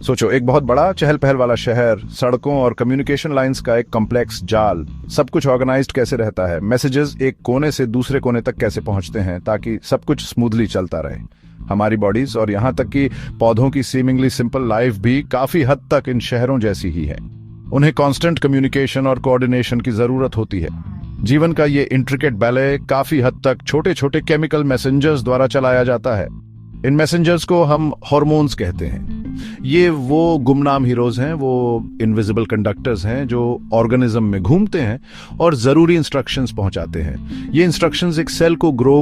सोचो, एक बहुत बड़ा चहल पहल वाला शहर, सड़कों और कम्युनिकेशन लाइंस का एक कॉम्प्लेक्स जाल। सब कुछ ऑर्गेनाइज्ड कैसे रहता है, मैसेजेस एक कोने से दूसरे कोने तक कैसे पहुंचते हैं ताकि सब कुछ स्मूथली चलता रहे। हमारी बॉडीज और यहाँ तक कि पौधों की सीमिंगली सिंपल लाइफ भी काफी हद तक इन शहरों जैसी ही है। उन्हें कांस्टेंट कम्युनिकेशन और कोऑर्डिनेशन की जरूरत होती है। जीवन का ये इंट्रिकेट बैले काफी हद तक छोटे छोटे केमिकल मैसेंजर्स द्वारा चलाया जाता है। इन मैसेंजर्स को हम हार्मोन्स कहते हैं। ये वो गुमनाम हीरोज हैं, वो इनविजिबल कंडक्टर्स हैं जो ऑर्गेनिज्म में घूमते हैं और जरूरी इंस्ट्रक्शंस पहुंचाते हैं। ये इंस्ट्रक्शंस एक सेल को ग्रो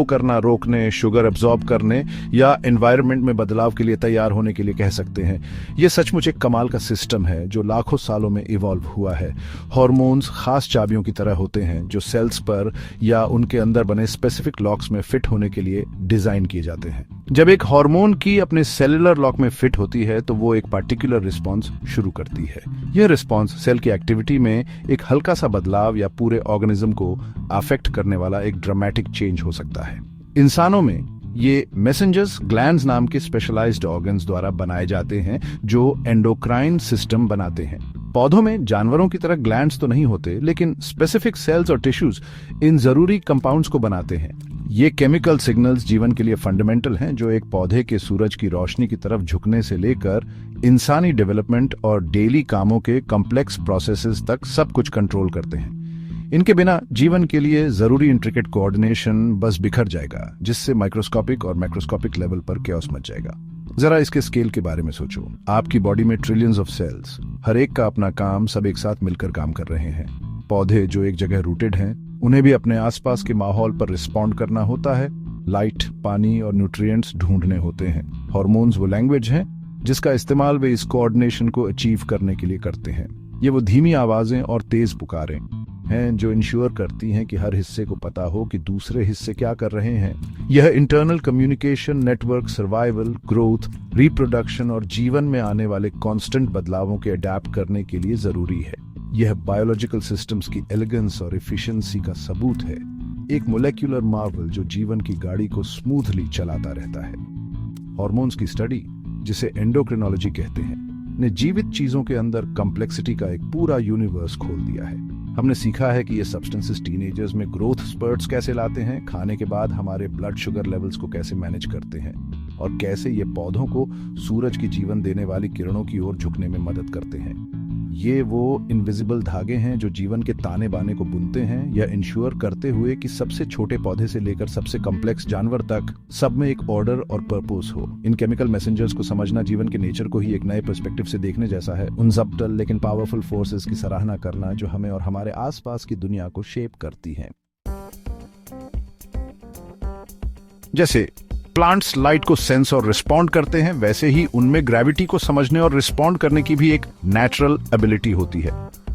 करना रोकने, शुगर एब्जॉर्ब करने या एनवायरनमेंट में बदलाव के लिए तैयार होने के लिए कह सकते हैं। ये सचमुच एक कमाल का सिस्टम है जो लाखों सालों में इवॉल्व हुआ है। हार्मोन्स खास चाबियों की तरह होते हैं जो सेल्स पर या उनके अंदर बने स्पेसिफिक लॉक्स में फिट होने के लिए डिजाइन किए जाते हैं। जब एक हार्मोन की अपने सेलुलर लॉक में फिट होती है तो वो एक पार्टिकुलर रिस्पॉन्स शुरू करती है। यह रिस्पॉन्स सेल की एक्टिविटी में एक हल्का सा बदलाव या पूरे ऑर्गेनिज्म को अफेक्ट करने वाला एक ड्रामेटिक चेंज हो सकता है। इंसानों में ये मैसेंजर्स ग्लैंड्स नाम के स्पेशलाइज्ड ऑर्गन्स द्वारा बनाए जाते हैं जो एंडोक्राइन सिस्टम बनाते हैं। पौधों में जानवरों की तरह ग्लैंड्स तो नहीं होते, लेकिन स्पेसिफिक सेल्स और टिश्यूज इन जरूरी कंपाउंड्स को बनाते हैं। ये केमिकल सिग्नल्स जीवन के लिए फंडामेंटल हैं जो एक पौधे के सूरज की रोशनी की तरफ झुकने से लेकर इंसानी डेवलपमेंट और डेली कामों के कॉम्प्लेक्स प्रोसेसेस तक सब कुछ कंट्रोल करते हैं। इनके बिना जीवन के लिए जरूरी इंट्रिकेट कोऑर्डिनेशन बस बिखर जाएगा, जिससे माइक्रोस्कोपिक और मैक्रोस्कोपिक लेवल पर कैओस मच जाएगा। जरा इसके स्केल के बारे में सोचो। आपकी बॉडी में ट्रिलियंस ऑफ सेल्स, हर एक का अपना काम, सब एक साथ मिलकर काम कर रहे हैं। पौधे जो एक जगह रूटेड हैं, उन्हें भी अपने आसपास के माहौल पर रिस्पॉन्ड करना होता है। लाइट, पानी और न्यूट्रिएंट्स ढूंढने होते हैं। हार्मोन्स वो लैंग्वेज है जिसका इस्तेमाल वे इस कोऑर्डिनेशन को अचीव करने के लिए करते हैं। ये वो धीमी आवाजें और तेज पुकारें हैं जो इंश्योर करती हैं कि हर हिस्से को पता हो कि दूसरे हिस्से क्या कर रहे हैं। यह internal communication network survival, growth, reproduction और जीवन में आने वाले कांस्टेंट बदलावों के अडैप्ट करने के लिए जरूरी है। यह बायोलॉजिकल सिस्टम्स की एलिगेंस और एफिशिएंसी का सबूत है, एक मोलेक्युलर मार्वल जो जीवन की गाड़ी को स्मूथली चलाता रहता है। हार्मोन्स की स्टडी, जिसे एंडोक्रिनोलॉजी कहते हैं, ने जीवित चीजों के अंदर कॉम्प्लेक्सिटी का एक पूरा यूनिवर्स खोल दिया है। हमने सीखा है कि ये सब्सटेंसेस टीनेजर्स में ग्रोथ स्पर्ट्स कैसे लाते हैं, खाने के बाद हमारे ब्लड शुगर लेवल्स को कैसे मैनेज करते हैं और कैसे ये पौधों को सूरज की जीवन देने वाली किरणों की ओर झुकने में मदद करते हैं। ये वो इनविजिबल धागे हैं जो जीवन के ताने बाने को बुनते हैं, यह इंश्योर करते हुए कि सबसे छोटे पौधे से लेकर सबसे कॉम्प्लेक्स जानवर तक सब में एक ऑर्डर और पर्पस हो। इन केमिकल मैसेंजर्स को समझना जीवन के नेचर को ही एक नए पर्सपेक्टिव से देखने जैसा है। उन सबटल लेकिन पावरफुल फोर्सेस की सराहना करना जो हमें और हमारे आसपास की दुनिया को शेप करती हैं। जैसे प्लांट्स लाइट को सेंस और रिस्पॉन्ड करते हैं, वैसे ही उनमें ग्रेविटी को समझने और रिस्पॉन्ड करने की भी एक नेचुरल एबिलिटी होती है।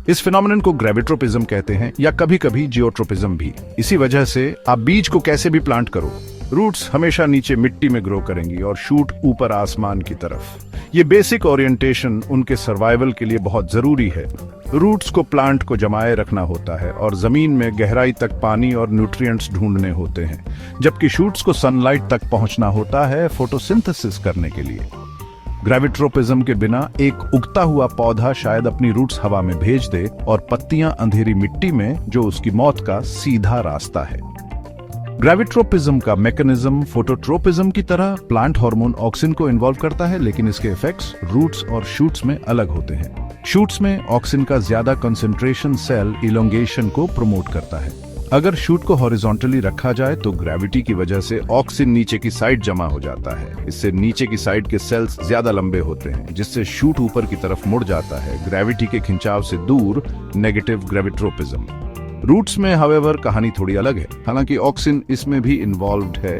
इस फिनोमेनन को ग्रेविट्रोपिज्म कहते हैं या कभी कभी जियोट्रोपिज्म भी। इसी वजह से आप बीज को कैसे भी प्लांट करो, रूट्स हमेशा नीचे मिट्टी में ग्रो करेंगी और शूट ऊपर आसमान की तरफ। ये बेसिक ओरिएंटेशन उनके सर्वाइवल के लिए बहुत जरूरी है। रूट्स को प्लांट को जमाए रखना होता है और जमीन में गहराई तक पानी और न्यूट्रिएंट्स ढूंढने होते हैं, जबकि शूट्स को सनलाइट तक पहुंचना होता है फोटोसिंथेसिस करने के लिए। ग्रेविट्रोपिज्म के बिना एक उगता हुआ पौधा शायद अपनी रूट्स हवा में भेज दे और पत्तियां अंधेरी मिट्टी में, जो उसकी मौत का सीधा रास्ता है। ग्रेविट्रोपिज्म का मैकेनिज्म फोटोट्रोपिज्म की तरह प्लांट हार्मोन ऑक्सिन को इन्वॉल्व करता है, लेकिन इसके इफेक्ट्स रूट्स और शूट्स में अलग होते हैं। शूट्स में ऑक्सिन का ज्यादा कंसंट्रेशन सेल इलोंगेशन को प्रमोट करता है। अगर शूट को हॉरिजॉन्टली रखा जाए तो ग्रेविटी की वजह से ऑक्सिन नीचे की साइड जमा हो जाता है। इससे नीचे की साइड के सेल्स ज्यादा लंबे होते हैं, जिससे शूट ऊपर की तरफ मुड़ जाता है, ग्रेविटी के खिंचाव से दूर, नेगेटिव ग्रेविट्रोपिज्म। रूट्स में हावेवर कहानी थोड़ी अलग है, हालांकि ऑक्सिन इसमें भी इन्वॉल्व्ड है।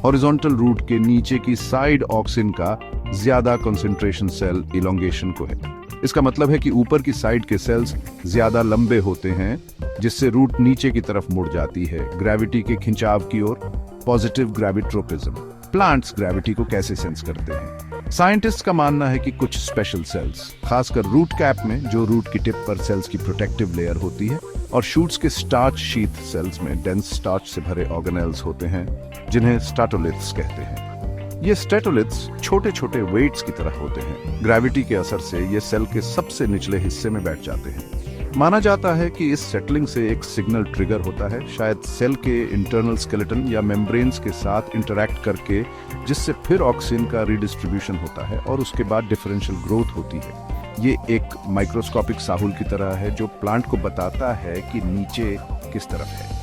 हॉरिजॉन्टल रूट के नीचे की साइड ऑक्सिन का ज्यादा कंसंट्रेशन सेल इलोंगेशन को है। इसका मतलब है कि ऊपर की साइड के सेल्स ज्यादा लंबे होते हैं, जिससे रूट नीचे की तरफ मुड़ जाती है, ग्रेविटी के खिंचाव की ओर, पॉजिटिव ग्रेविट्रोपिज्म। प्लांट्स ग्रेविटी को कैसे सेंस करते हैं? साइंटिस्ट का मानना है कि कुछ स्पेशल सेल्स, खासकर रूट कैप में जो रूट की टिप पर सेल्स की प्रोटेक्टिव लेयर होती है, और शूट्स के स्टार्च शीथ सेल्स में डेंस स्टार्च से भरे ऑर्गेनेल्स होते हैं, जिन्हें स्टाटोलिथ्स कहते हैं। ये स्टेटोलिथ्स छोटे छोटे वेट्स की तरह होते हैं। ग्रेविटी के असर से ये सेल के सबसे निचले हिस्से में बैठ जाते हैं। माना जाता है कि इस सेटलिंग से एक सिग्नल ट्रिगर होता है, शायद सेल के इंटरनल स्केलेटन या मेम्ब्रेन्स के साथ इंटरैक्ट करके, जिससे फिर ऑक्सीजन का रिडिस्ट्रीब्यूशन होता है और उसके बाद डिफरेंशियल ग्रोथ होती है। ये एक माइक्रोस्कोपिक साहुल की तरह है जो प्लांट को बताता है कि नीचे किस तरफ है।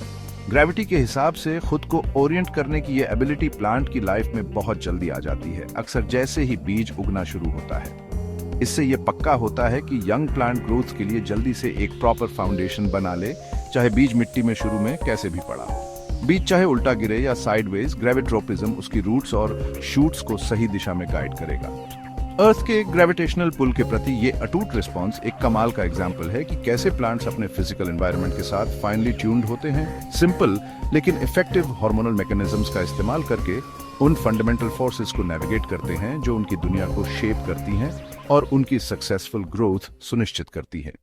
ग्रेविटी के हिसाब से खुद को ओरिएंट करने की ये एबिलिटी प्लांट की लाइफ में बहुत जल्दी आ जाती है, अक्सर जैसे ही बीज उगना शुरू होता है। इससे ये पक्का होता है कि यंग प्लांट ग्रोथ के लिए जल्दी से एक प्रॉपर फाउंडेशन बना ले, चाहे बीज मिट्टी में शुरू में कैसे भी पड़ा हो। बीज चाहे उल्टा गिरे या साइडवेज, ग्रेविट्रोपिज्म उसकी रूट्स और शूट्स को सही दिशा में गाइड करेगा। अर्थ के ग्रेविटेशनल पुल के प्रति ये अटूट रिस्पॉन्स एक कमाल का एग्जाम्पल है कि कैसे प्लांट्स अपने फिजिकल एनवायरनमेंट के साथ फाइनली ट्यून्ड होते हैं। सिंपल लेकिन इफेक्टिव हार्मोनल मैकेनिज्म्स का इस्तेमाल करके उन फंडामेंटल फोर्सेस को नेविगेट करते हैं जो उनकी दुनिया को शेप करती हैं और उनकी सक्सेसफुल ग्रोथ सुनिश्चित करती है।